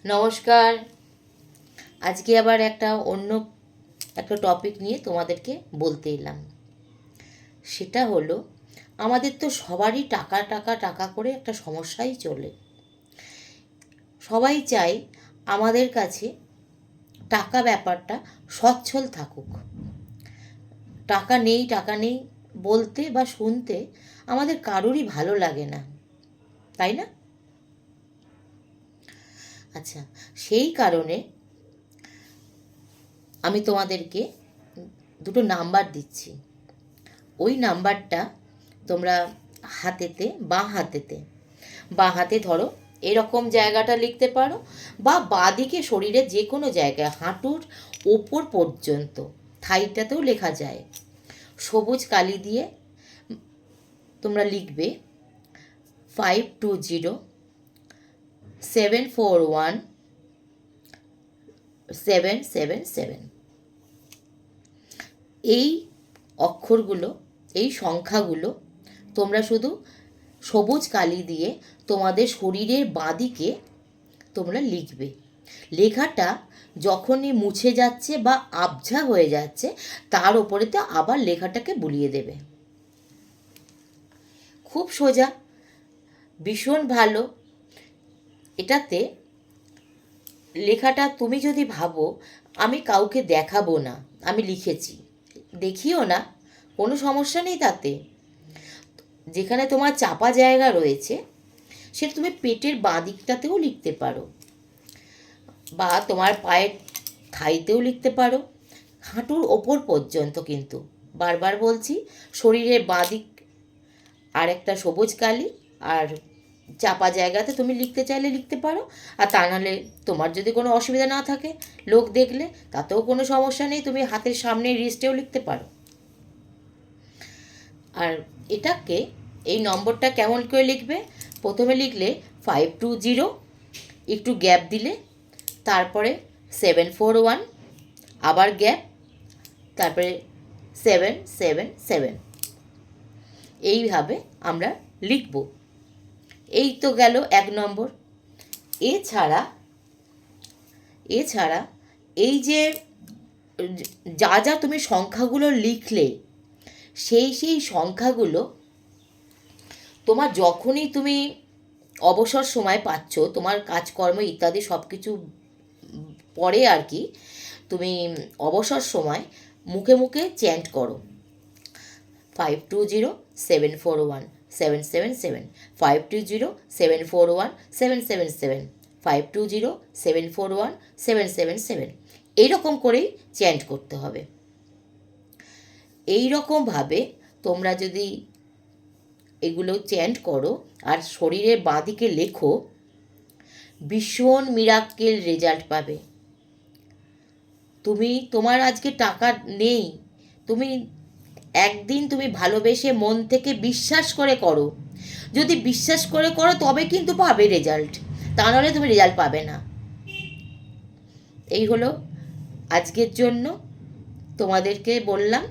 নমস্কার। আজকে আবার অন্য একটা টপিক নিয়ে তোমাদেরকে বলতে এলাম। সেটা হলো, আমাদের তো সবারই টাকা টাকা টাকা করে একটা সমস্যাই চলে। সবাই চাই আমাদের কাছে টাকা ব্যাপারটা সচ্ছল থাকুক। টাকা নেই বলতে বা শুনতে আমাদের কারোরই ভালো লাগে না, তাই না? আচ্ছা, সেই কারণে আমি তোমাদেরকে দুটো নাম্বার দিচ্ছি। ওই নাম্বারটা তোমরা বাঁ হাতে ধরো, এরকম জায়গাটা লিখতে পারো, বা বাঁ দিকে শরীরের যে কোনো জায়গায় হাঁটুর ওপর পর্যন্ত থাইটাতেও লেখা যায়। সবুজ কালি দিয়ে তোমরা লিখবে 520741 777। এই অক্ষরগুলো, এই সংখ্যাগুলো তোমরা শুধু সবুজ কালি দিয়ে তোমাদের শরীরের বাঁদিকে তোমরা লিখবে। লেখাটা যখনই মুছে যাচ্ছে বা আবঝা হয়ে যাচ্ছে, তার ওপরেতে আবার লেখাটাকে বুলিয়ে দেবে। খুব সোজা, ভীষণ ভালো। এটাতে লেখাটা তুমি যদি ভাবো আমি কাউকে দেখাবো না, আমি লিখেছি, দেখিও না, কোনো সমস্যা নেই তাতে। যেখানে তোমার চাপা জায়গা রয়েছে সেটা তুমি পেটের বাঁ দিকটাতেও লিখতে পারো, বা তোমার পায়ের থাইতেও লিখতে পারো, হাঁটুর ওপর পর্যন্ত। কিন্তু বারবার বলছি, শরীরের বাঁ দিক আর একটা সবুজ কালি, আর চাপা জায়গাতে তুমি লিখতে চাইলে লিখতে পারো। আর তা নাহলে তোমার যদি কোনো অসুবিধা না থাকে, লোক দেখলে, তাতেও কোনো সমস্যা নেই, তুমি হাতের সামনে রিস্টেও লিখতে পারো। আর এটাকে, এই নম্বরটা কেমন করে লিখবে? প্রথমে লিখলে 520, একটু গ্যাপ দিলে, তারপরে 741, আবার গ্যাপ, তারপরে 777। এইভাবে আমরা লিখব। এই তো গেল 1 নম্বর। এছাড়া এই যে যা যা তুমি সংখ্যাগুলো লিখলে, সেই সংখ্যাগুলো তোমার যখনই তুমি অবসর সময় পাচ্ছ, তোমার কাজকর্ম ইত্যাদি সব কিছু পরে আর কি, তুমি অবসর সময় মুখে মুখে চ্যান্ট করো। 520741 777, 520741 এইরকম করেই চ্যান্ট করতে হবে। এই রকমভাবে তোমরা যদি এগুলো চ্যান্ট করো আর শরীরের বাঁদিকে লেখো, ভীষণ মিরাক্কেল রেজাল্ট পাবে। তোমার আজকে টাকা নেই, একদিন তুমি ভালোবেসে মন থেকে বিশ্বাস করে করো। যদি বিশ্বাস করে করো তবে কিন্তু পাবে রেজাল্ট, তা নাহলে তুমি রেজাল্ট পাবে না। এই হলো আজকের জন্য তোমাদেরকে বললাম,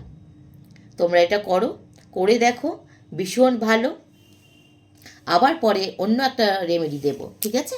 তোমরা এটা করো, করে দেখো, ভীষণ ভালো। আবার পরে অন্য একটা রেমেডি দেবো, ঠিক আছে?